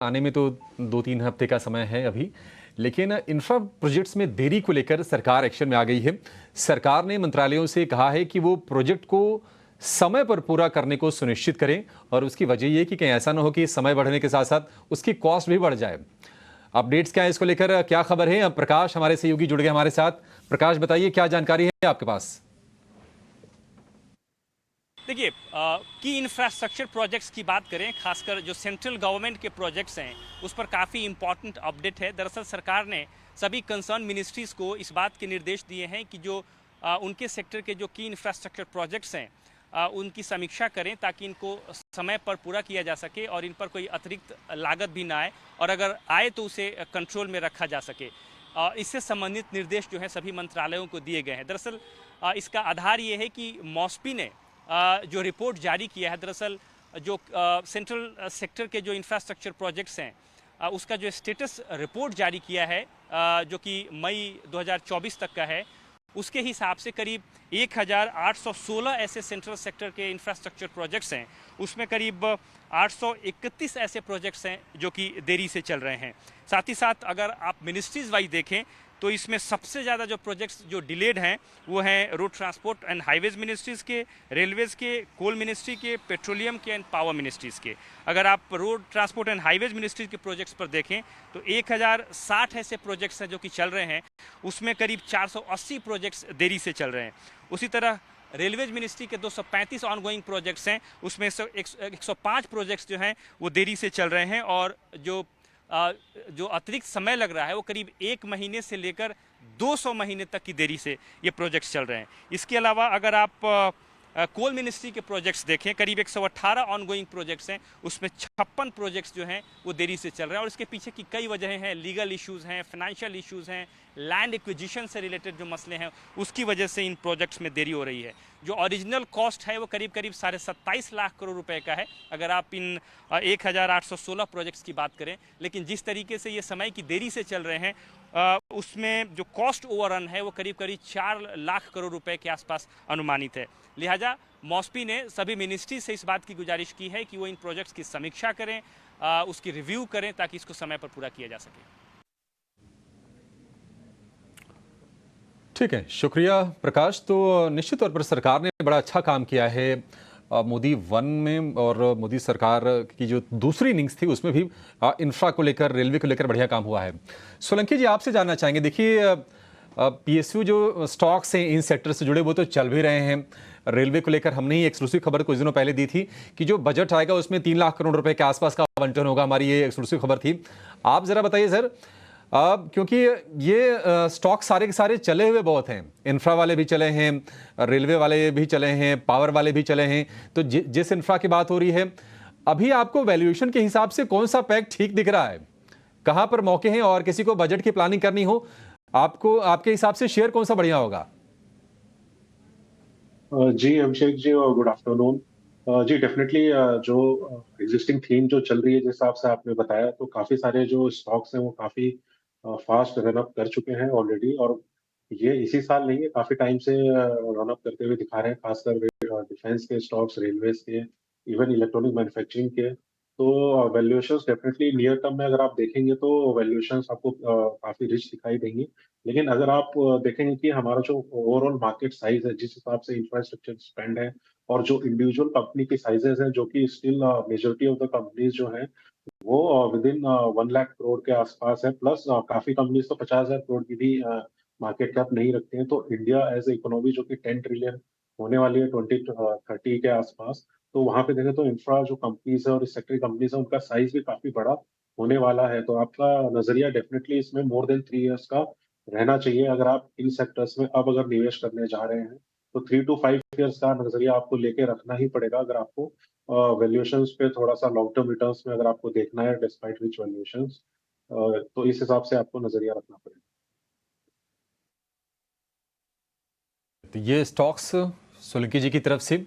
आने में तो 2-3 हफ्ते का समय है अभी, लेकिन इंफ्रा प्रोजेक्ट्स में देरी को लेकर सरकार एक्शन में आ गई है। सरकार ने मंत्रालयों से कहा है कि वो प्रोजेक्ट को समय पर पूरा करने को सुनिश्चित करें और उसकी वजह ये कि कहीं ऐसा ना हो कि समय बढ़ने के साथ-साथ उसकी कॉस्ट भी बढ़ जाए। अपडेट्स क्या है इसको लेकर, क्या खबर है? अब प्रकाश हमारे सहयोगी जुड़ गए हमारे साथ। प्रकाश बताइए क्या जानकारी है आपके पास? देखिए की इंफ्रास्ट्रक्चर प्रोजेक्ट्स की बात करें, खासकर जो सेंट्रल गवर्नमेंट के प्रोजेक्ट्स हैं उस पर काफ़ी इंपॉर्टेंट अपडेट है। दरअसल सरकार ने सभी कंसर्न मिनिस्ट्रीज़ को इस बात के निर्देश दिए हैं कि जो उनके सेक्टर के जो की इंफ्रास्ट्रक्चर प्रोजेक्ट्स हैं उनकी समीक्षा करें ताकि इनको समय पर पूरा किया जा सके और इन पर कोई अतिरिक्त लागत भी ना आए, और अगर आए तो उसे कंट्रोल में रखा जा सके। इससे संबंधित निर्देश जो हैं सभी मंत्रालयों को दिए गए हैं। दरअसल इसका आधार ये है कि मॉस्पी ने जो रिपोर्ट जारी किया है, दरअसल जो सेंट्रल सेक्टर के जो इंफ्रास्ट्रक्चर प्रोजेक्ट्स हैं उसका जो स्टेटस रिपोर्ट जारी किया है जो कि मई 2024 तक का है, उसके हिसाब से करीब 1816 ऐसे सेंट्रल सेक्टर के इंफ्रास्ट्रक्चर प्रोजेक्ट्स हैं। उसमें करीब 831 ऐसे प्रोजेक्ट्स हैं जो कि देरी से चल रहे हैं। साथ ही साथ अगर आप मिनिस्ट्रीज वाइज देखें तो इसमें सबसे ज़्यादा जो प्रोजेक्ट्स जो डिलेड हैं वो हैं road transport and highways ministries के, रेलवेज़ के, कोल मिनिस्ट्री के, पेट्रोलियम के एंड पावर मिनिस्ट्रीज़ के। अगर आप road transport and highways ministries के प्रोजेक्ट्स पर देखें तो 1060 ऐसे प्रोजेक्ट्स हैं जो कि चल रहे हैं, उसमें करीब 480 प्रोजेक्ट्स देरी से चल रहे हैं। उसी तरह रेलवेज मिनिस्ट्री के 235 ऑनगोइंग प्रोजेक्ट्स हैं, उसमें 105 प्रोजेक्ट्स जो हैं वो देरी से चल रहे हैं, और जो अतिरिक्त समय लग रहा है वो करीब 1 महीने से लेकर 200 महीने तक की देरी से ये प्रोजेक्ट्स चल रहे हैं। इसके अलावा अगर आप कोल मिनिस्ट्री के प्रोजेक्ट्स देखें, करीब 118 ऑनगोइंग प्रोजेक्ट्स हैं, उसमें 56 प्रोजेक्ट्स जो हैं वो देरी से चल रहे हैं, और इसके पीछे की कई वजहें हैं। लीगल इश्यूज़ हैं, फाइनेंशियल इश्यूज़ हैं, लैंड एक्विजिशन से रिलेटेड जो मसले हैं उसकी वजह से इन प्रोजेक्ट्स में देरी हो रही है। जो ओरिजिनल कॉस्ट है वो करीब करीब 27.5 लाख करोड़ रुपए का है अगर आप इन 1816 प्रोजेक्ट्स की बात करें, लेकिन जिस तरीके से ये समय की देरी से चल रहे हैं उसमें जो कॉस्ट ओवररन है वो करीब करीब 4 लाख करोड़ रुपए के आसपास अनुमानित है। लिहाजा मॉस्पी ने सभी मिनिस्ट्री से इस बात की गुजारिश की है कि वो इन प्रोजेक्ट्स की समीक्षा करें, उसकी रिव्यू करें ताकि इसको समय पर पूरा किया जा सके। ठीक है, शुक्रिया प्रकाश। तो निश्चित तौर पर सरकार ने बड़ा अच्छा काम किया है मोदी वन में, और मोदी सरकार की जो दूसरी इनिंग्स थी उसमें भी इंफ्रा को लेकर, रेलवे को लेकर बढ़िया काम हुआ है। सोलंकी जी, आपसे जानना चाहेंगे, देखिए पीएसयू जो स्टॉक्स हैं इन सेक्टर से जुड़े वो तो चल भी रहे हैं। रेलवे को लेकर हमने ही एक्सक्लूसिव खबर कुछ दिनों पहले दी थी कि जो बजट आएगा उसमें 3 लाख करोड़ रुपए के आसपास का आवंटन होगा, हमारी ये एक्सक्लूसिव खबर थी। आप जरा बताइए सर, क्योंकि ये स्टॉक सारे के सारे चले हुए बहुत हैं, इंफ्रा वाले भी चले हैं, रेलवे वाले भी चले हैं, पावर वाले भी चले हैं, तो जिस इंफ्रा की बात हो रही है अभी आपको वैल्यूएशन के हिसाब से कौन सा पैक ठीक दिख रहा है, कहां पर मौके हैं, और किसी को बजट की प्लानिंग करनी हो आपको, आपके हिसाब से शेयर कौन सा बढ़िया होगा? जी अभिषेक जी, और गुड आफ्टरनून। जी डेफिनेटली जो एग्जिस्टिंग थीम जो चल रही है, जिस हिसाब से आपने बताया, तो काफी सारे जो स्टॉक्स हैं वो काफी फास्ट रन अप कर चुके हैं ऑलरेडी, और ये इसी साल नहीं है, काफी टाइम से रन अप करते हुए दिखा रहे हैं, खासकर डिफेंस के स्टॉक्स, रेलवेज के, इवन इलेक्ट्रॉनिक मैन्युफैक्चरिंग के। तो वैल्यूएशंस डेफिनेटली नियर टर्म में अगर आप देखेंगे तो वैल्यूएशंस आपको काफी रिच दिखाई देंगी। लेकिन अगर आप देखेंगे कि हमारा जो ओवरऑल मार्केट साइज है, जिस हिसाब से इंफ्रास्ट्रक्चर स्पेंड है, और जो इंडिविजुअल कंपनी की साइजेस हैं, जो कि still majority of the companies जो हैं वो विद इन 1 लाख करोड़ के आसपास है, प्लस काफी कंपनीज तो 50,000 करोड़ की भी मार्केट कैप नहीं रखते हैं। तो इंडिया एज ए इकोनॉमी जो कि 10 ट्रिलियन होने वाली है 2030 के आसपास, तो वहां पे देखें तो इंफ्रा जो कंपनीज है और इस सेक्टर कंपनीज है, उनका साइज भी काफी बड़ा होने वाला है। तो आपका नजरिया डेफिनेटली इसमें मोर देन 3 इयर्स का रहना चाहिए अगर आप इन सेक्टर्स में अब अगर निवेश करने जा रहे हैं। तो 3 to 5 इयर्स का नजरिया आपको लेके रखना ही पड़ेगा अगर आपको वैल्यूएशंस पे थोड़ा सा लॉन्ग टर्म रिटर्न्स में अगर आपको देखना है, डिस्पाइट रिच वैल्यूएशंस, तो इस हिसाब से आपको नजरिया रखना पड़ेगा। तो ये स्टॉक्स सोलंकी जी की तरफ से